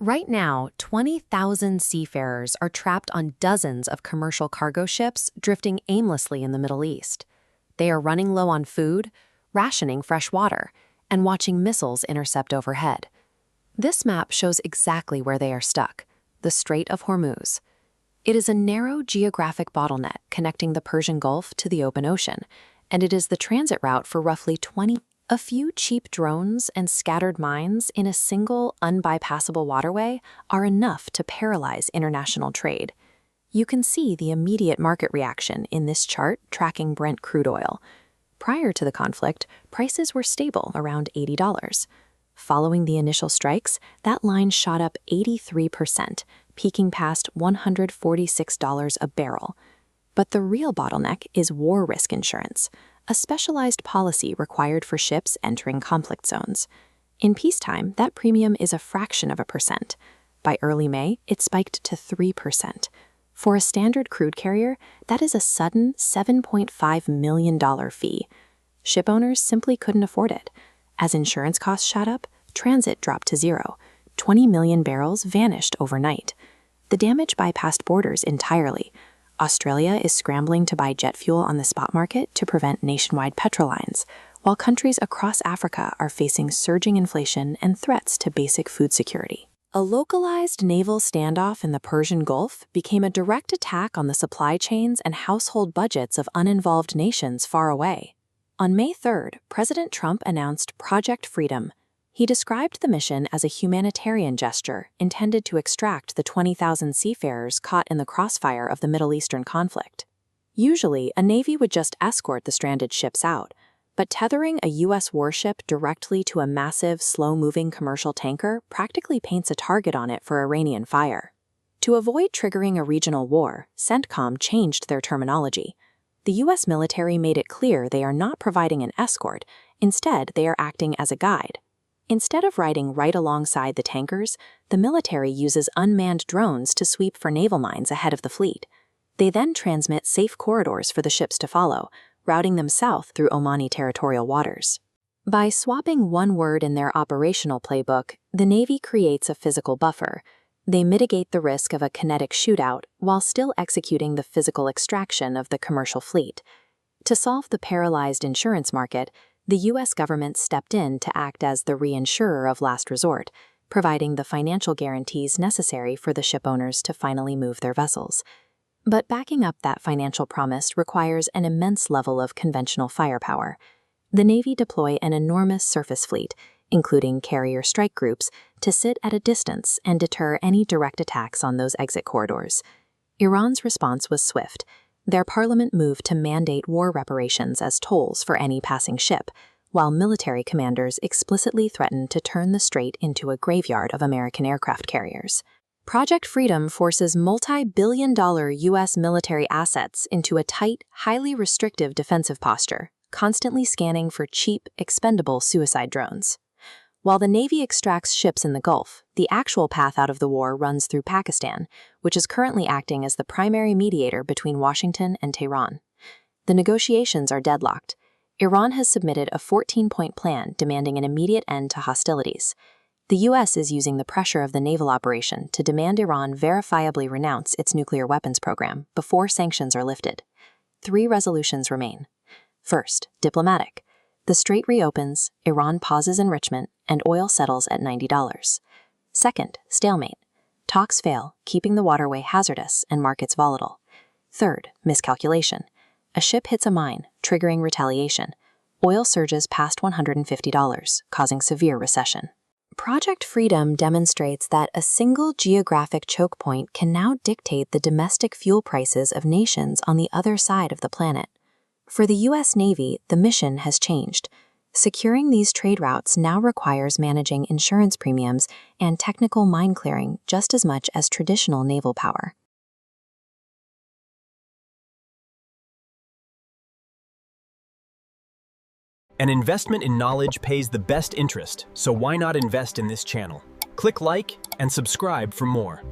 Right now, 20,000 seafarers are trapped on dozens of commercial cargo ships drifting aimlessly in the Middle East. They are running low on food, rationing fresh water, and watching missiles intercept overhead. This map shows exactly where they are stuck: the Strait of Hormuz. It is a narrow geographic bottleneck connecting the Persian Gulf to the open ocean, and it is the transit route for roughly 20. A few cheap drones and scattered mines in a single, unbypassable waterway are enough to paralyze international trade. You can see the immediate market reaction in this chart tracking Brent crude oil. Prior to the conflict, prices were stable around $80. Following the initial strikes, that line shot up 83%, peaking past $146 a barrel. But the real bottleneck is war risk insurance, a specialized policy required for ships entering conflict zones. In peacetime, that premium is a fraction of a percent. By early May, it spiked to 3%. For a standard crude carrier, that is a sudden $7.5 million fee. Shipowners simply couldn't afford it. As insurance costs shot up, transit dropped to zero. 20 million barrels vanished overnight. The damage bypassed borders entirely. Australia is scrambling to buy jet fuel on the spot market to prevent nationwide petrol lines, while countries across Africa are facing surging inflation and threats to basic food security. A localized naval standoff in the Persian Gulf became a direct attack on the supply chains and household budgets of uninvolved nations far away. On May 3rd, President Trump announced Project Freedom. He described the mission as a humanitarian gesture intended to extract the 20,000 seafarers caught in the crossfire of the Middle Eastern conflict. Usually, a navy would just escort the stranded ships out, but tethering a U.S. warship directly to a massive, slow-moving commercial tanker practically paints a target on it for Iranian fire. To avoid triggering a regional war, CENTCOM changed their terminology. The U.S. military made it clear they are not providing an escort; instead, they are acting as a guide. Instead of riding right alongside the tankers, the military uses unmanned drones to sweep for naval mines ahead of the fleet. They then transmit safe corridors for the ships to follow, routing them south through Omani territorial waters. By swapping one word in their operational playbook, the Navy creates a physical buffer. They mitigate the risk of a kinetic shootout while still executing the physical extraction of the commercial fleet. To solve the paralyzed insurance market, the U.S. government stepped in to act as the reinsurer of last resort, providing the financial guarantees necessary for the shipowners to finally move their vessels. But backing up that financial promise requires an immense level of conventional firepower. The Navy deploy an enormous surface fleet, including carrier strike groups, to sit at a distance and deter any direct attacks on those exit corridors. Iran's response was swift. Their parliament moved to mandate war reparations as tolls for any passing ship, while military commanders explicitly threatened to turn the strait into a graveyard of American aircraft carriers. Project Freedom forces multi-billion-dollar U.S. military assets into a tight, highly restrictive defensive posture, constantly scanning for cheap, expendable suicide drones. While the Navy extracts ships in the Gulf, the actual path out of the war runs through Pakistan, which is currently acting as the primary mediator between Washington and Tehran. The negotiations are deadlocked. Iran has submitted a 14-point plan demanding an immediate end to hostilities. The U.S. is using the pressure of the naval operation to demand Iran verifiably renounce its nuclear weapons program before sanctions are lifted. 3 resolutions remain. First, diplomatic. The strait reopens, Iran pauses enrichment, and oil settles at $90. Second, stalemate. Talks fail, keeping the waterway hazardous and markets volatile. Third, miscalculation. A ship hits a mine, triggering retaliation. Oil surges past $150, causing severe recession. Project Freedom demonstrates that a single geographic choke point can now dictate the domestic fuel prices of nations on the other side of the planet. For the U.S. Navy, the mission has changed. Securing these trade routes now requires managing insurance premiums and technical mine clearing just as much as traditional naval power. An investment in knowledge pays the best interest, so why not invest in this channel? Click like and subscribe for more.